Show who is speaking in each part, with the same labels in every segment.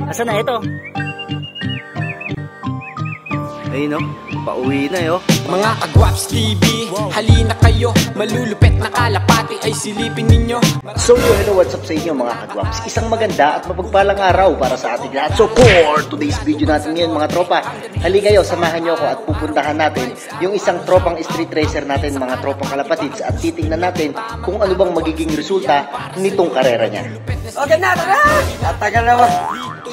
Speaker 1: Asan na ito? Ayun no, pauwi na yo.
Speaker 2: Mga Kagwaps TV, halina kayo. Malulupet na kalapati ay silipin ninyo.
Speaker 1: So hello, what's up sa inyo mga Kagwaps? Isang maganda at mapagpalang araw para sa ating lahat. So for today's video natin ngayon mga tropa, halika kayo, samahan nyo ako at pupuntahan natin yung isang tropang street racer natin, mga tropang kalapatids, at titingnan natin kung ano bang magiging resulta nitong karera niya.
Speaker 2: Okay na, tara! Tatagal naman.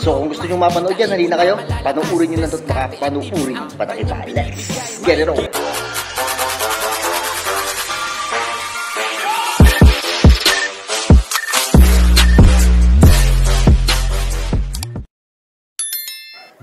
Speaker 1: So kung gusto nyo mapanood yan, halina kayo, panuurin nyo lang ito at baka panuurin pa na kita. Let's get it on!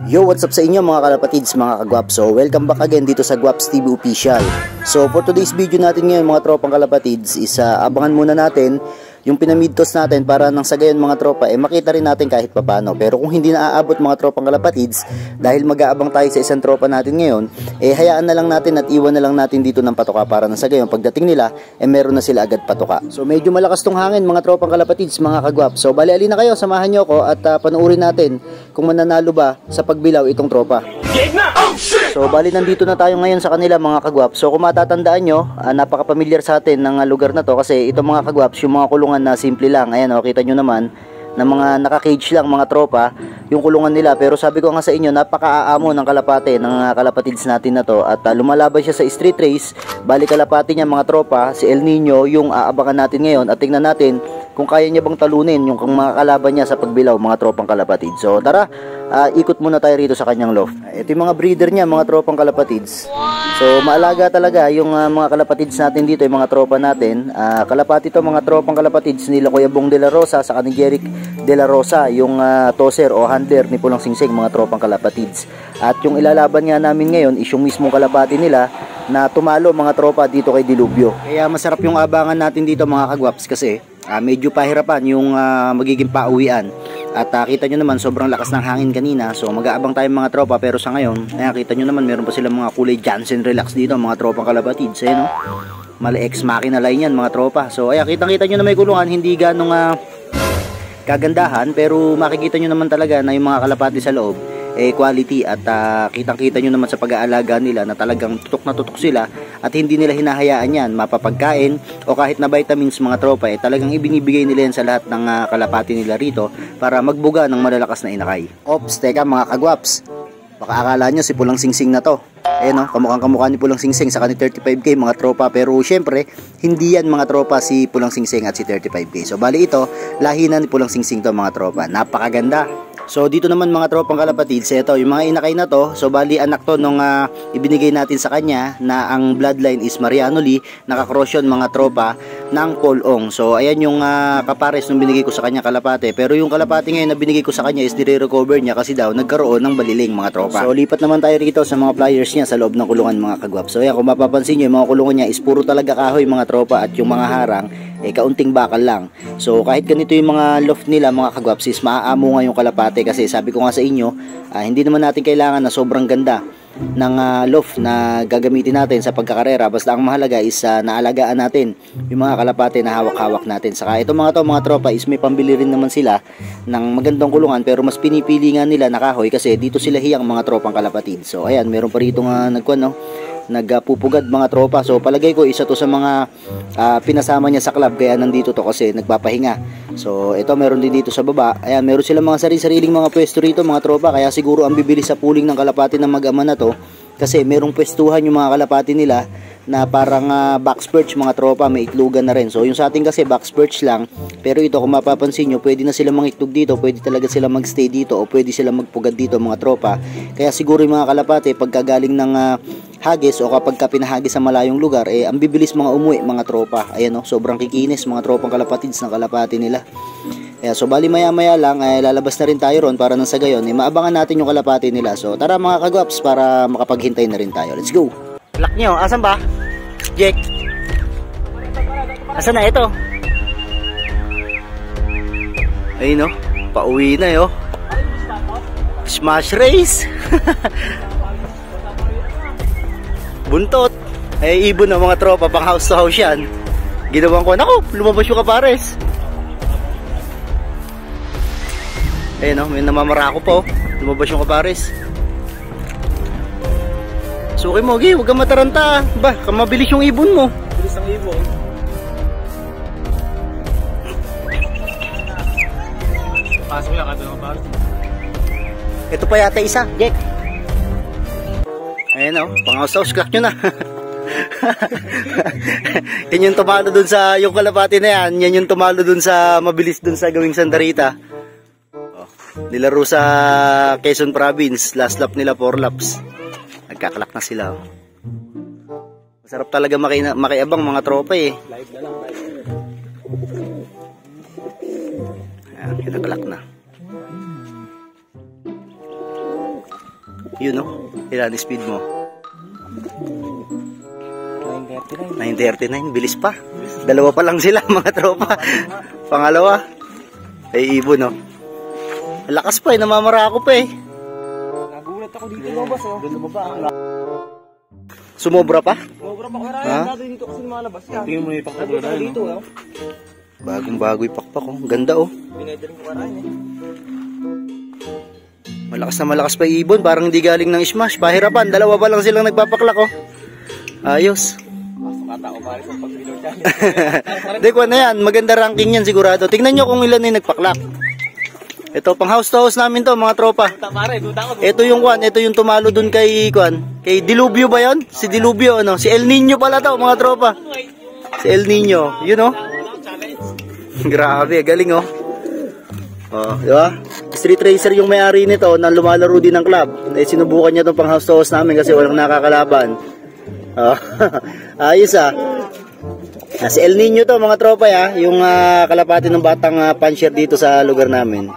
Speaker 1: Yo, what's up sa inyo mga kalapatids, mga kagwaps. So welcome back again dito sa Gwaps TV Official. So for today's video natin ngayon mga tropang kalapatids is abangan muna natin yung pinamidtos natin para nang sa gayon mga tropa makita rin natin kahit papano. Pero kung hindi na aabot mga tropang kalapatids, dahil mag-aabang tayo sa isang tropa natin ngayon, hayaan na lang natin at iwan na lang natin dito ng patoka para nang sa gayon pagdating nila meron na sila agad patoka. So medyo malakas tong hangin mga tropang kalapatids, mga kagwap. So bali alin na kayo, samahan nyo ako at panuurin natin kung mananalo ba sa pagbilaw itong tropa. So bali nandito na tayo ngayon sa kanila mga kagwaps. So kung matatandaan nyo, napaka-familiar sa atin ng lugar na to kasi itong mga kagwaps, yung mga kulungan na simple lang. Ayan o, kita nyo naman na mga naka-cage lang mga tropa yung kulungan nila. Pero sabi ko nga sa inyo, napaka-aamo ng kalapate ng kalapatids natin na to. At lumalaban siya sa street race. Bali kalapate niya mga tropa, si El Nino yung aabangan natin ngayon. At tingnan natin kung kaya niya bang talunin yung mga kalaban niya sa pagbilaw mga tropang kalapatid. So tara, ikot muna tayo rito sa kanyang loft. Ito yung mga breeder niya mga tropang kalapatids. So maalaga talaga yung mga kalapatids natin dito, yung mga tropa natin. Kalapati to mga tropang kalapatids nila Kuya Bong de la Rosa sa ni Jeric de la Rosa, yung toser o handler ni Pulang Singsing mga tropang kalapatids. At yung ilalaban nga namin ngayon is yung mismong kalapati nila na tumalo mga tropa dito kay Dilubyo. Kaya masarap yung abangan natin dito mga kagwaps kasi medyo pahirapan yung magiging pauwian. At kita nyo naman sobrang lakas ng hangin kanina. So mag-aabang tayo mga tropa. Pero sa ngayon, kita nyo naman meron pa silang mga kulay Jansen Relax dito mga tropang kalapatids. No? Mali ex machina line yan mga tropa. So kitang-kita nyo na may kulungan. Hindi ganong kagandahan. Pero makikita nyo naman talaga na yung mga kalapati sa loob quality. At kitang-kita nyo naman sa pag-aalaga nila na talagang tutok na tutok sila. At hindi nila hinahayaan yan mapapagkain o kahit na vitamins mga tropa talagang ibinibigay nila yan sa lahat ng kalapati nila rito para magbuga ng malalakas na inakay. Ops, teka mga kagwaps, baka akala nyo si Pulang Singsing na to. No, kamukhang kamukha ni Pulang Singsing sa kanil 35k mga tropa. Pero syempre hindi yan mga tropa si Pulang Singsing at si 35k. So bali ito, lahi na ni Pulang Singsing to mga tropa. Napakaganda. So dito naman mga tropang kalapatids, ito yung mga inakay na to. So bali anak to nung ibinigay natin sa kanya na ang bloodline is Mariano Lee, nakakross yun mga tropa ng Polong. So ayan yung kapares nung binigay ko sa kanya kalapate. Pero yung kalapate ngayon na binigay ko sa kanya is nire-recover niya kasi daw nagkaroon ng baliling mga tropa. So lipat naman tayo rito sa mga pliers niya sa loob ng kulungan mga kagwap. So ayan, kung mapapansin nyo yung mga kulungan niya is puro talaga kahoy mga tropa. At yung mga harang kaunting bakal lang. So kahit ganito yung mga loft nila mga kagwaps is maaamo nga yung kalapate kasi sabi ko nga sa inyo, hindi naman natin kailangan na sobrang ganda ng loft na gagamitin natin sa pagkakarera. Basta ang mahalaga is naalagaan natin yung mga kalapate na hawak-hawak natin. Saka itong mga tropa is may pambili rin naman sila ng magandang kulungan pero mas pinipili nga nila na kahoy kasi dito sila hiyang mga tropang kalapatid. So ayan, meron pa rito nga nagpupugad mga tropa. So palagay ko isa to sa mga pinasama niya sa club kaya nandito to kasi nagpapahinga. So ito meron din dito sa baba. Ayan, meron silang mga sariling mga pwesto rito mga tropa. Kaya siguro ang bibilis sa puling ng kalapati ng mag-ama na to kasi merong pwestuhan yung mga kalapati nila na parang box perch mga tropa, may itlugan na rin. So yung sa atin kasi box perch lang, pero ito kung mapapansin nyo, pwede na sila mangitlog dito, pwede talaga sila magstay dito o pwede sila magpugad dito mga tropa. Kaya siguro yung mga kalapate pagkagaling ng hagis o kapag pinahagis sa malayong lugar, ang bibilis mga umuwi mga tropa. Ayan sobrang kikinis mga tropang kalapatids ng kalapati nila. So bali maya lang lalabas na rin tayo ron para nang sa gayon maabangan natin yung kalapati nila. So tara mga kagwaps para makapaghintay na rin tayo. Let's go. Lock nyo, asan ba? Jack? Asan na ito? Ayun pauwi na Smash race. Buntot. Ibon na mga tropa, pang house to house yan. Ginawan ko, naku, lumabas yung kapares. Ayun may namamarako pa oh. Lumabas yung kapares. Suki mo, Gi, huwag kang mataranta. Ba, mabilis yung ibon mo.
Speaker 3: Bilis ang ibon. Pasok lang ato ng kapares.
Speaker 1: Ito pa yata isa, Jack. Ayan o, pang-house-house clock nyo na. Yan yung tumalo dun sa, yung kalapati na yan, yan yung tumalo dun sa, mabilis dun sa gawing sandarita. Oh, nilaro sa Quezon Province, last lap nila 4 laps. Nagkakalak na sila. Oh. Masarap talaga makiabang mga tropa eh.
Speaker 3: Live na lang, live.
Speaker 1: Ayan, kinakalak na. Yun oh, ilan speed mo? 9:39, bilis pa. Dalawa pa lang sila mga tropa. Pangalawa. Ay ibon oh. Lakas pa eh, namamara ako pa eh.
Speaker 3: Nagulat ako dito lumabas oh. Doon lumabas.
Speaker 1: Sumobra pa?
Speaker 3: Sumobra pa kaya dito kasi lumalabas yan. Tingnan mo yung pakpak na dito oh.
Speaker 1: Bagong-bago yung pakpak oh. Ganda oh.
Speaker 3: Binayad ko karayan eh.
Speaker 1: Malakas na malakas pa ibon, parang hindi galing ng smash. Pahirapan, dalawa pa lang silang nagpapaklak oh. Ayos.
Speaker 3: Matao pare sa pag-reload yan.
Speaker 1: Hindi ko na yan, maganda ranking yan sigurado. Tingnan nyo kung ilan na nagpaklak. Ito, pang house to house namin to mga tropa. Ito yung kwan, ito yung tumalo dun kay kwan. Kay Dilubyo ba yon? Si Dilubyo ano? Si El Nino pala to mga tropa. Si El Nino, yun oh. Grabe, galing oh. Oh, di ba? Street racer yung may-ari nito na lumalaro din ng club. Eh sinubukan niya tong pang house to house namin kasi walang nakakalaban. Oh. Ayos ah. Si El Nino to mga tropa ya, yung kalapati ng batang puncher dito sa lugar namin.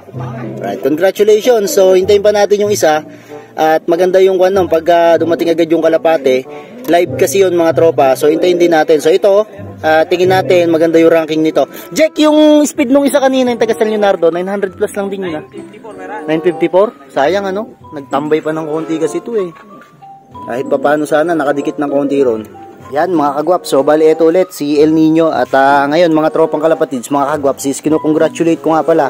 Speaker 1: Right, congratulations. So hintayin pa natin yung isa. At maganda yung kwan pag dumating agad yung kalapate. Live kasi yun mga tropa. So hintayin din natin. So ito, tingin natin maganda yung ranking nito. Jack, yung speed nung isa kanina yung taga San Leonardo, 900 plus lang din yun 954? Sayang ano, nagtambay pa ng konti kasi ito eh. Kahit pa paano sana nakadikit ng konti ron. Yan mga kagwap, so bali ito ulit si El Nino. At ngayon mga tropang kalapatids, mga kagwap, kinukongratulate ko nga pala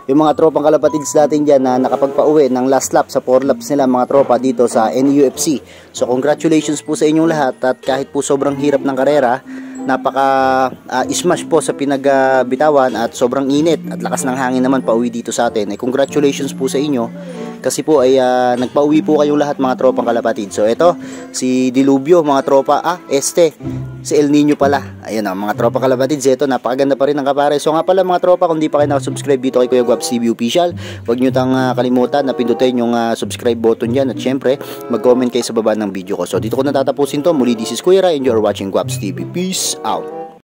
Speaker 1: yung mga tropang kalapatids natin dyan na nakapagpa-uwi ng last lap sa 4 laps nila mga tropa dito sa NUFC. So congratulations po sa inyong lahat. At kahit po sobrang hirap ng karera, napaka smash po sa pinagbitawan at sobrang init at lakas ng hangin naman pauwi dito sa atin. Congratulations po sa inyo kasi po ay nagpauwi po kayong lahat mga tropang kalapatid. So ito si Dilubyo mga tropa, si El Nino pala. Ayun mga tropang kalapatids, ito napakaganda pa rin ang kapare. So nga pala mga tropa, kung di pa kayo nakasubscribe dito kay Kuya Guaps TV Official, huwag nyo tang kalimutan na pindutin yung subscribe button dyan. At syempre mag-comment kayo sa baba ng video ko. So dito ko natatapusin to. Muli, this is Kuya Ray and you're watching Guaps TV. Peace out.